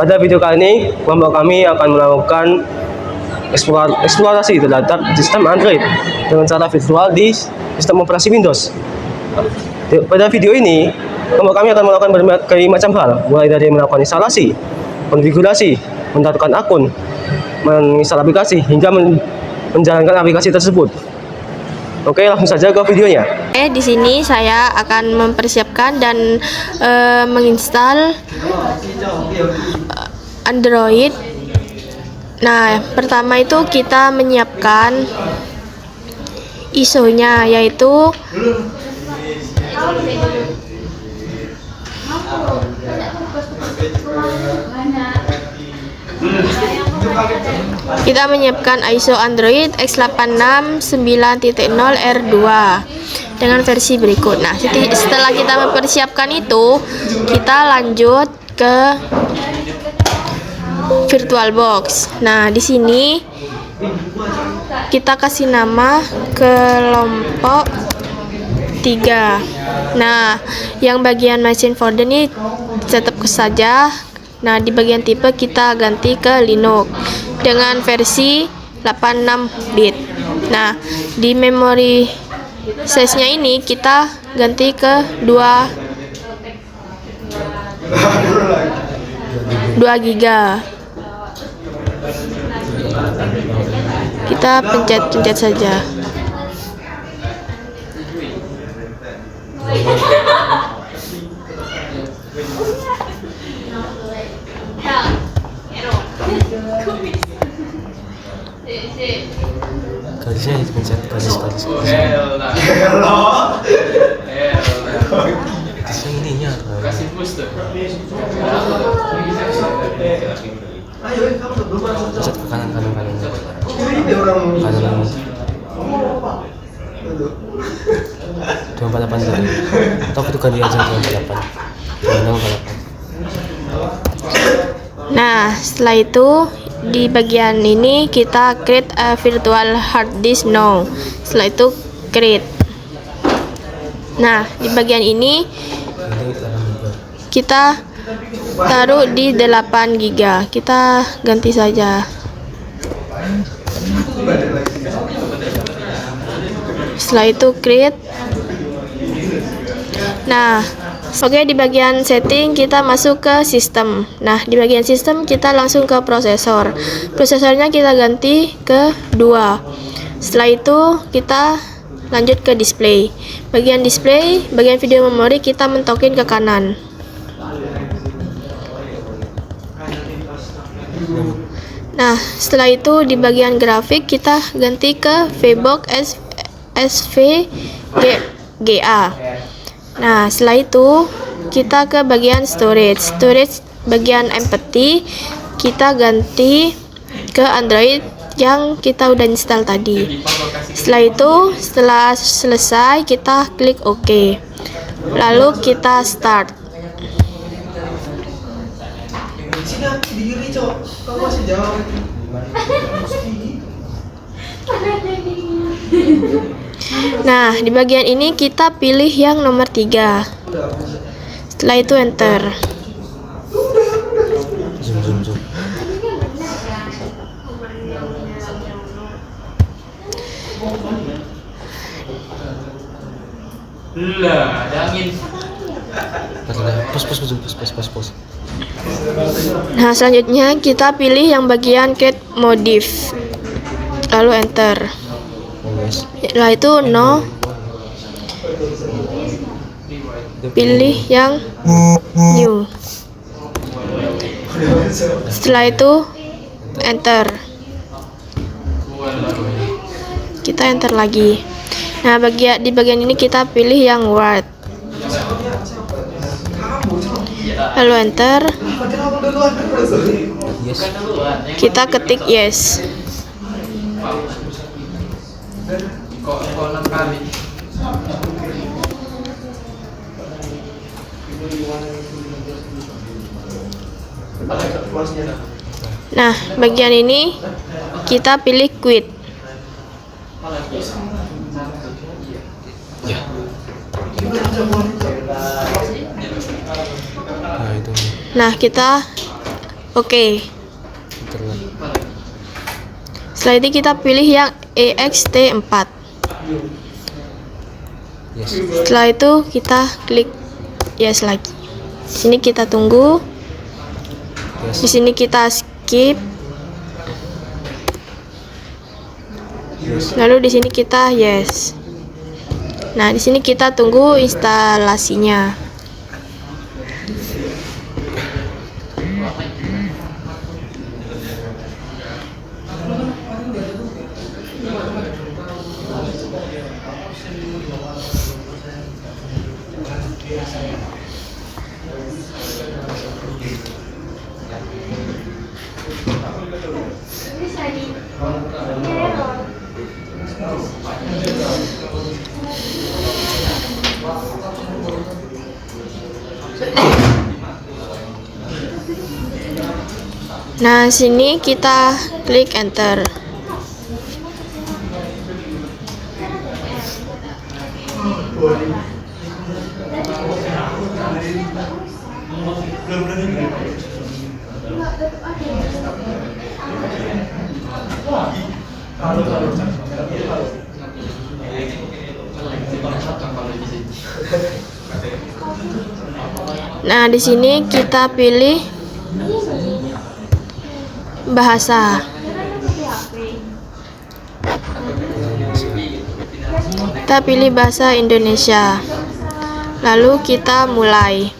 Pada video kali ini, kelompok kami akan melakukan eksplorasi terhadap sistem Android dengan cara virtual di sistem operasi Windows. Pada video ini, kelompok kami akan melakukan berbagai macam hal, mulai dari melakukan instalasi, konfigurasi, menetapkan akun, menginstal aplikasi, hingga menjalankan aplikasi tersebut. Oke, langsung saja ke videonya. Di sini saya akan mempersiapkan dan menginstal Android. Nah, pertama itu kita menyiapkan ISO-nya, yaitu kita menyiapkan ISO Android x86 9.0 R2 dengan versi berikut. Nah, setelah kita mempersiapkan itu, kita lanjut ke VirtualBox. Nah, di sini kita kasih nama kelompok 3. Nah, yang bagian machine folder ini tetap saja. Nah, di bagian tipe kita ganti ke Linux dengan versi 86 bit. Nah, di memori size-nya ini kita ganti ke 2 GB. Kita pencet-pencet saja. Garisnya dipencet, garis. Garisnya ininya pencet ke kanan. Kanan 248 tadi. Atau itu ganti aja 248. Nah, setelah itu di bagian ini kita create a virtual hard disk now. Setelah itu create. Nah, di bagian ini kita taruh di 8 GB. Kita ganti saja. Setelah itu create. Nah, oke, di bagian setting kita masuk ke sistem. Nah, di bagian sistem kita langsung ke prosesor. Prosesornya kita ganti ke 2. Setelah itu kita lanjut ke display. Bagian display, bagian video memori kita mentokin ke kanan. Nah, setelah itu di bagian grafik kita ganti ke VBox SVGA. Nah, setelah itu kita ke bagian storage. Bagian empty kita ganti ke Android yang kita udah install tadi. Setelah itu, setelah selesai kita klik OK. Lalu kita start. Nah, di bagian ini kita pilih yang nomor 3. Setelah itu enter. Zoom. Lah, ada angin. Pos. Nah, selanjutnya kita pilih yang bagian create modif. Lalu enter. Setelah itu no. Pilih yang new. Setelah itu enter. Kita enter lagi. Nah, di bagian ini kita pilih yang word. Lalu enter. Kita ketik yes. Nah, bagian ini kita pilih quit. Ya. Nah, kita Oke. Internet. Setelah itu kita pilih yang EXT4. Yes. Setelah itu kita klik yes lagi. Di sini kita tunggu. Di Yes. sini kita skip. Yes. Lalu di sini kita yes. Nah, di sini kita tunggu instalasinya. Nah, sini kita klik enter. Nah, di sini kita pilih bahasa. Kita pilih bahasa Indonesia. Lalu kita mulai.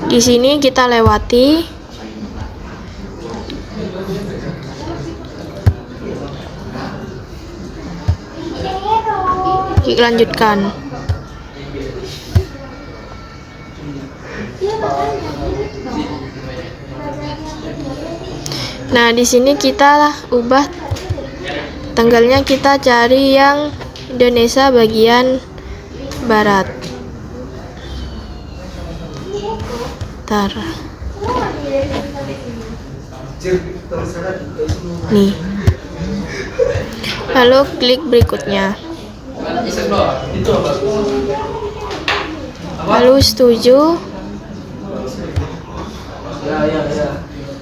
Di sini kita lewati. Klik lanjutkan. Nah, di sini kita ubah tanggalnya, kita cari yang Indonesia bagian barat. Ntar. Nih. Lalu klik berikutnya. Lalu setuju.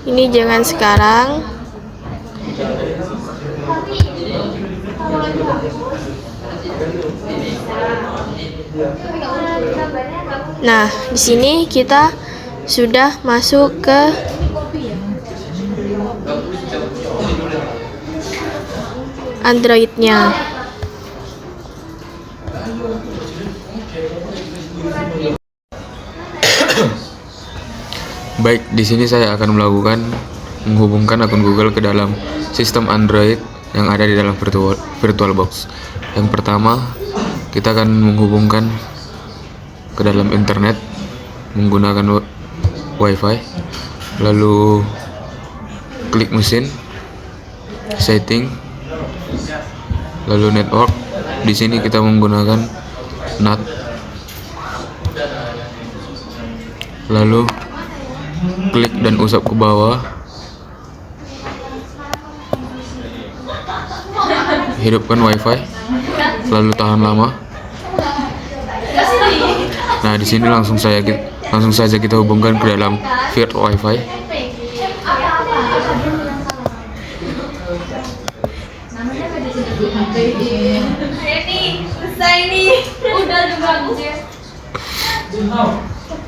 Ini jangan sekarang. Nah, di sini kita sudah masuk ke Android-nya. Baik, di sini saya akan melakukan menghubungkan akun Google ke dalam sistem Android yang ada di dalam VirtualBox. Yang pertama, kita akan menghubungkan ke dalam internet menggunakan WiFi. Lalu klik mesin, setting, lalu network. Di sini kita menggunakan NAT. Lalu klik dan usap ke bawah. Hidupkan WiFi, lalu tahan lama. Nah, di sini langsung saja kita hubungkan ke dalam virtual WiFi.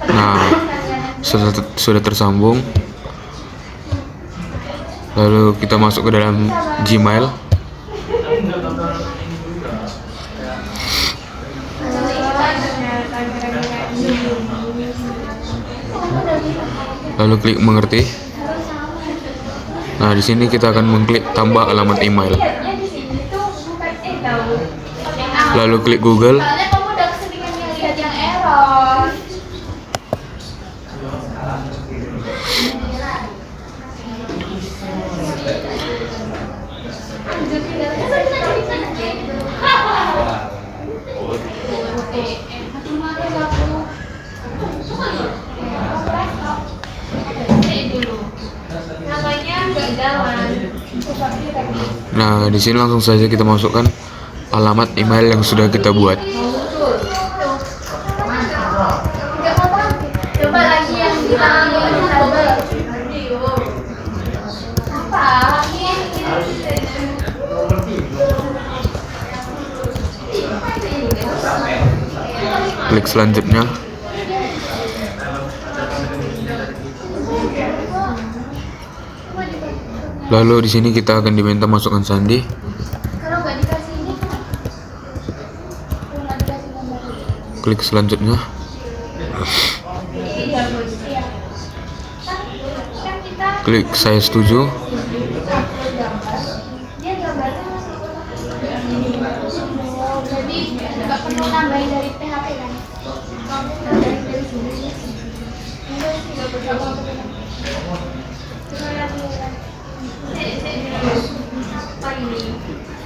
Nah, sudah tersambung. Lalu kita masuk ke dalam Gmail. Lalu klik mengerti. Nah, di sini kita akan mengklik tambah alamat email. Lalu klik Google. Nah, di sini langsung saja kita masukkan alamat email yang sudah kita buat. Coba lagi yang klik selanjutnya. Lalu di sini kita akan diminta masukkan sandi. Klik selanjutnya. Klik saya setuju.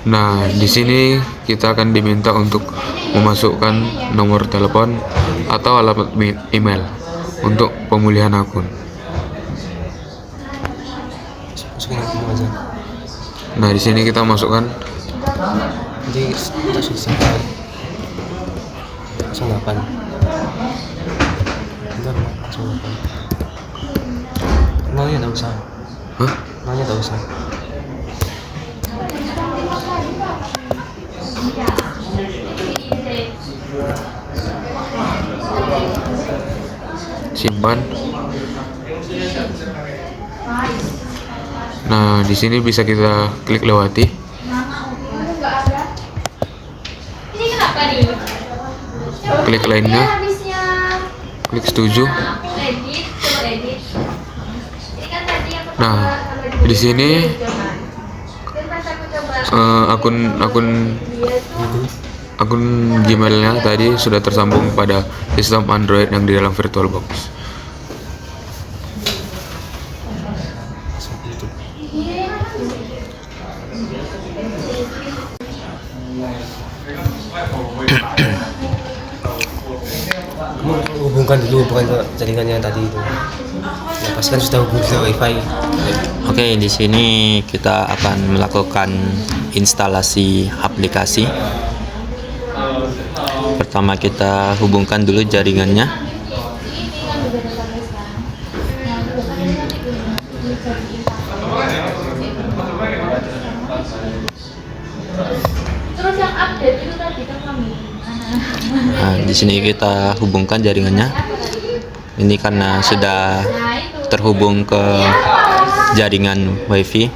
Nah, di sini kita akan diminta untuk memasukkan nomor telepon atau alamat email untuk pemulihan akun. Masukin akun aja. Nah, di sini kita masukkan. Nanti langsung sampai 08. Bentar, 08. Nolnya tak usah. Hah? Nolnya tak usah. Simpan. Nah, di sini bisa kita klik lewati. Klik lainnya. Klik setuju. Nah, di sini akun Gmailnya tadi sudah tersambung pada sistem Android yang di dalam VirtualBox. Kamu hubungkan dulu bukan ke jaringannya tadi itu. Ya, pastikan sudah hubungi ke WiFi. Oke, di sini kita akan melakukan instalasi aplikasi. Pertama kita hubungkan dulu jaringannya. Terus yang update itu tadi kan kami. Nah, di sini kita hubungkan jaringannya. Ini karena sudah terhubung ke jaringan WiFi.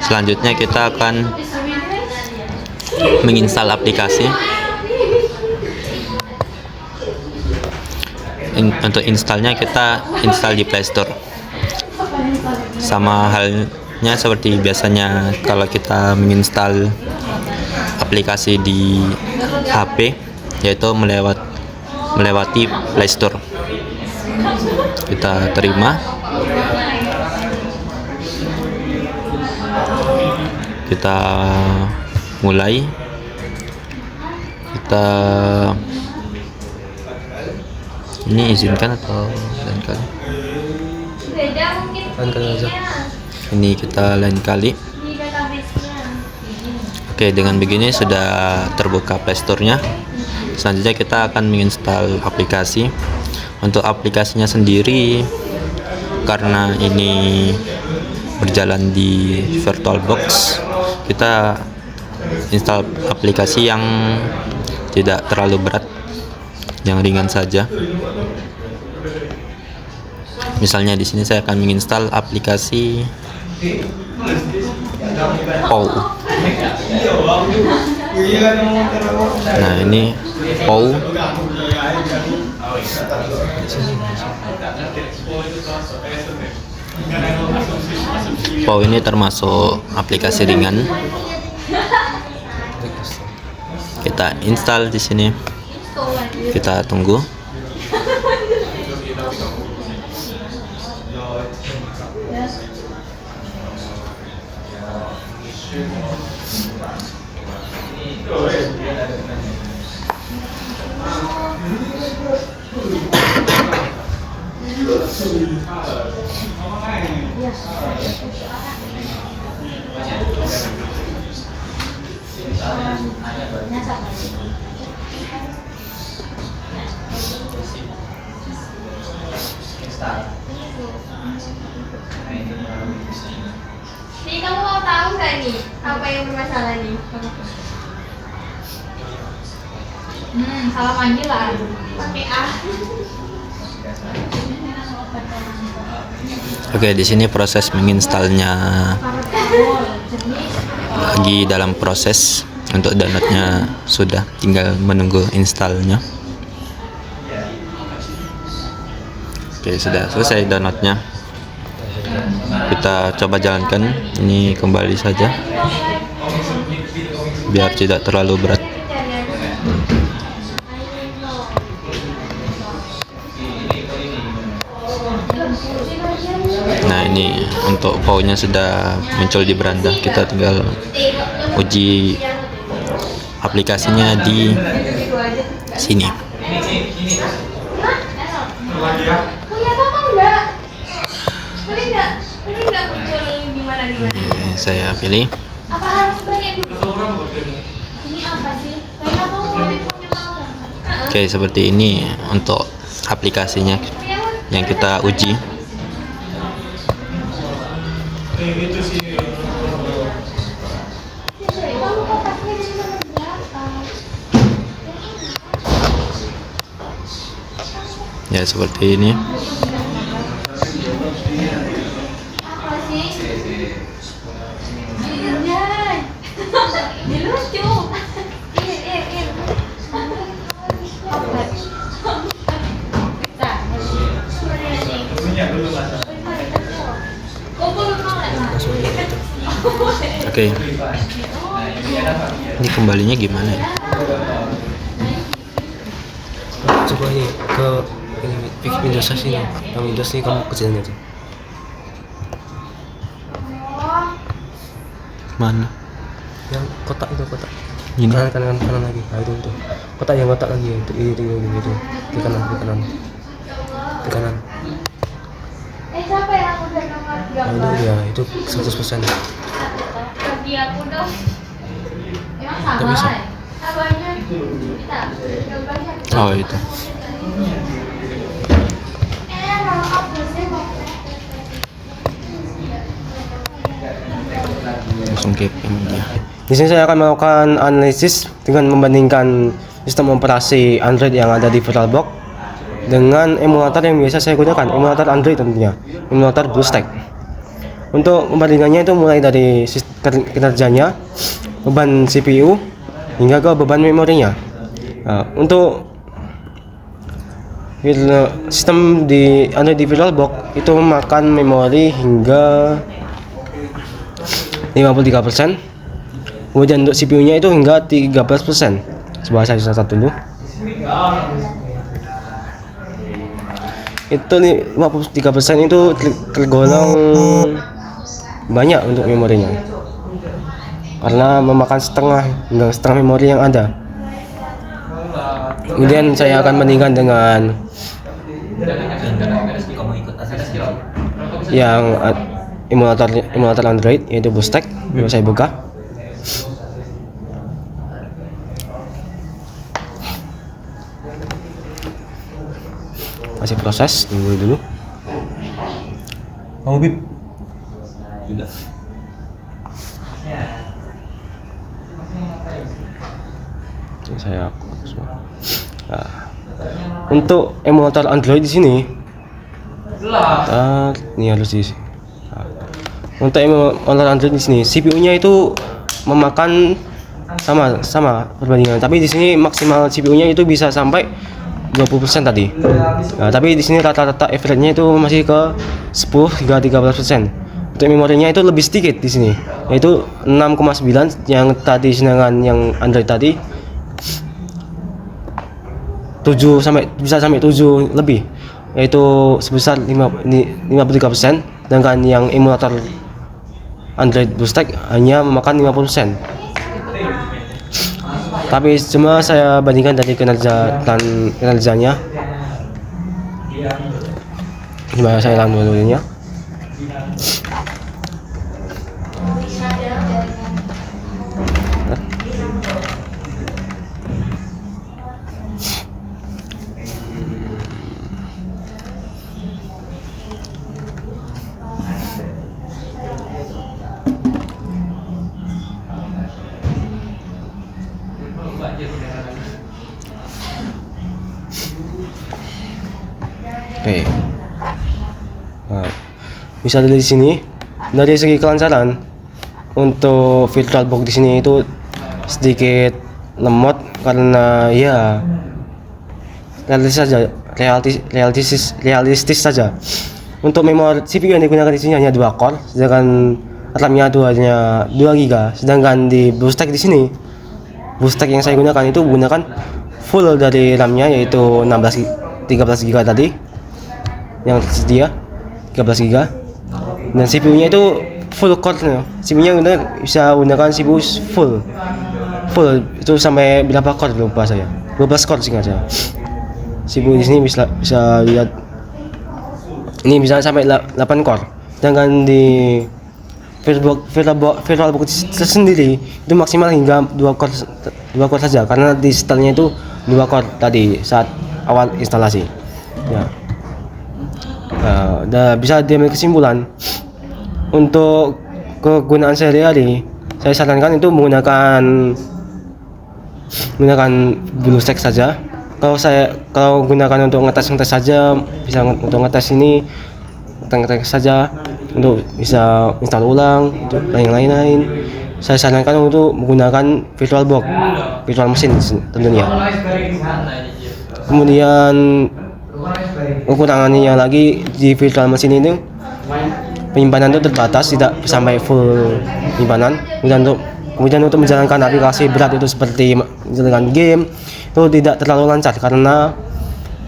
Selanjutnya kita akan menginstal aplikasi. Untuk installnya kita install di Play Store. Sama halnya seperti biasanya kalau kita menginstal aplikasi di HP, yaitu melewati Play Store. Kita terima. Kita mulai. Kita ini izinkan atau lain kali? Beda mungkin Lain kali aja. Ini kita lain kali. di database-nya. Oke, dengan begini sudah terbuka Play Store-nya. Selanjutnya kita akan menginstal aplikasi. Untuk aplikasinya sendiri, karena ini berjalan di VirtualBox, kita install aplikasi yang tidak terlalu berat, yang ringan saja. Misalnya di sini saya akan menginstal aplikasi POW. Nah, ini POW. POW ini termasuk aplikasi ringan. Kita install di sini. Kita tunggu. Nih kamu mau tahu nggak nih apa yang bermasalah nih? Salah manggil lah. Pakai A. Oke, di sini proses menginstalnya lagi dalam proses. Untuk downloadnya sudah, tinggal menunggu installnya. Oke, sudah selesai downloadnya. Kita coba jalankan. Ini kembali saja biar tidak terlalu berat. Nah, ini untuk paunya sudah muncul di beranda. Kita tinggal uji aplikasinya di sini. Punya apa enggak? Ini enggak muncul gimana. Ini saya pilih. Apa harus banyak dulu? Ini apa sih? Kayak apa mau punya apa? Oke, seperti ini untuk aplikasinya yang kita uji. Ya, seperti ini. Apa sih? Jangan. Ini lucu. Oke. Ini kembalinya gimana ya? Coba ini ke ini Windows sini. Yang Windows ini kamu kecilin aja. Mana? Yang kotak itu kotak. Ini. Kanan lagi. Nah, itu. Kotak yang kotak lagi itu. Itu. Di kanan. Di kanan. Siapa yang udah nomor Nah, itu ya, itu 100%. bagi aku dong. Emang Nggak sama bisa. Sabarnya kita gambarnya. Oh, itu. Kalau uploadnya mau Langsung keepin dia. Di sini saya akan melakukan analisis dengan membandingkan sistem operasi Android yang ada di VirtualBox dengan emulator yang biasa saya gunakan, emulator Android tentunya, emulator BlueStack. Untuk membandingannya itu mulai dari kinerjanya, beban CPU, hingga ke beban memorinya. Nah, untuk sistem di Android di VirtualBox itu memakan memori hingga 53%. Kemudian untuk CPU-nya itu hingga 13%. Coba saya catat dulu. Itu 53% itu tergolong banyak untuk memorinya. Karena memakan setengah memori yang ada. Kemudian saya akan bandingkan dengan yang emulator Android yaitu BlueStack. Coba saya buka. Masih proses, tunggu dulu. Mau bib? Ini saya semua. Nah, untuk emulator Android di sini, ini harus di. Nah, untuk emulator Android di sini, CPU-nya itu memakan sama perbandingan, tapi di sini maksimal CPU-nya itu bisa sampai 20% tadi. Nah, tapi di sini rata-rata average-nya itu masih ke 10 hingga 13%. Untuk memorinya itu lebih sedikit di sini, yaitu 6,9 yang tadi sedangkan yang Android tadi bisa sampai 7 lebih, yaitu sebesar 53%, sedangkan yang emulator Android BlueStack hanya memakan 50%. Tapi cuma saya bandingkan dari kinerjanya. Coba saya ulang dulunya. Oke. Nah, bisa dilihat di sini dari segi kelancaran untuk VirtualBox di sini itu sedikit lemot karena ya realistis saja. Untuk memori CPU yang digunakan di sini hanya 2 core, sedangkan RAM-nya itu hanya 2 GB. Sedangkan di BlueStack di sini, BlueStack yang saya gunakan itu menggunakan full dari RAM-nya yaitu 13 GB tadi yang tersedia 13 GB, dan CPU-nya itu full core. CPU-nya bisa gunakan CPU full itu sampai berapa core lupa saya, 12 core singkat saya. CPU di sini bisa lihat ini bisa sampai 8 core, sedangkan di VirtualBox tersendiri itu maksimal hingga 2 core saja karena di setelnya itu 2 core tadi saat awal instalasi ya. Udah bisa diambil kesimpulan untuk kegunaan sehari-hari, saya sarankan itu menggunakan BlueStack saja. Kalau gunakan untuk ngetes saja, bisa untuk ngetes ini ngetes saja, untuk bisa install ulang untuk lain-lain. Saya sarankan untuk menggunakan virtual machine tentunya. Kemudian kekurangannya lagi di virtual machine ini penyimpanan itu terbatas, tidak sampai full penyimpanan. Kemudian untuk menjalankan aplikasi berat itu seperti menjalankan game itu tidak terlalu lancar karena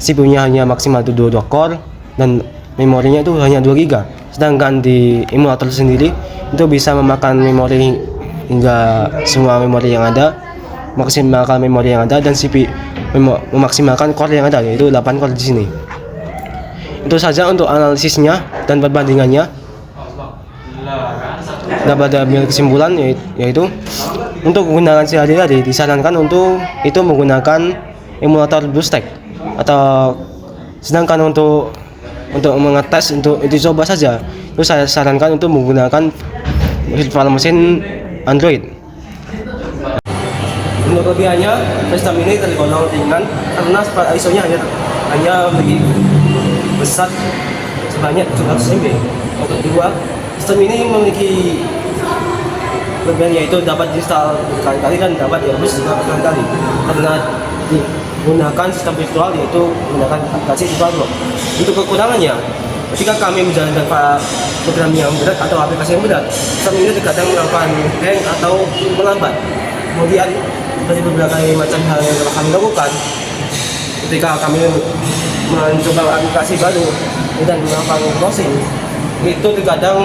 CPU-nya hanya maksimal 2 core dan memorinya itu hanya 2 GB. Sedangkan di emulator sendiri itu bisa memakan memori hingga semua memori yang ada, maksimalkan memori yang ada, dan CPU memaksimalkan core yang ada yaitu 8 core di sini. Itu saja untuk analisisnya dan perbandingannya. Dapat ambil kesimpulan yaitu untuk menggunakan sehari-hari disarankan untuk itu menggunakan emulator BlueStack, atau sedangkan untuk mengetes untuk itu coba saja itu saya sarankan untuk menggunakan virtual machine Android. Untuk kelebihannya, sistem ini tergolong ringan karena ISO-nya hanya lebih besar sebanyak 700 MB. Untuk kedua, sistem ini memiliki kelebihan yaitu dapat diinstal berkali-kali dan dapat dihapus juga berkali-kali karena digunakan sistem virtual yaitu menggunakan aplikasi VirtualBox. Untuk kekurangannya, ketika kami menjalankan program yang berat atau aplikasi yang berat, sistem ini terkadang melakukan hang atau melambat. Kemudian dari berbagai macam hal yang kami lakukan ketika kami mencoba aplikasi baru dan melakukan browsing, itu terkadang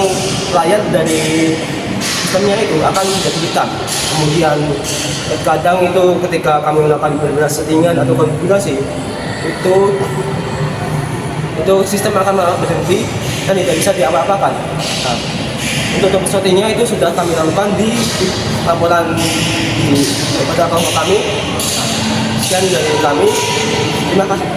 layar dari sistemnya itu akan menjadi hitam. Kemudian terkadang itu ketika kami melakukan beberapa settingan atau konfigurasi itu sistem akan berhenti dan tidak bisa diapa-apakan. Nah, untuk settingnya itu sudah kami lakukan di laporan pada kelompok kami. Sekian dari kami, terima kasih.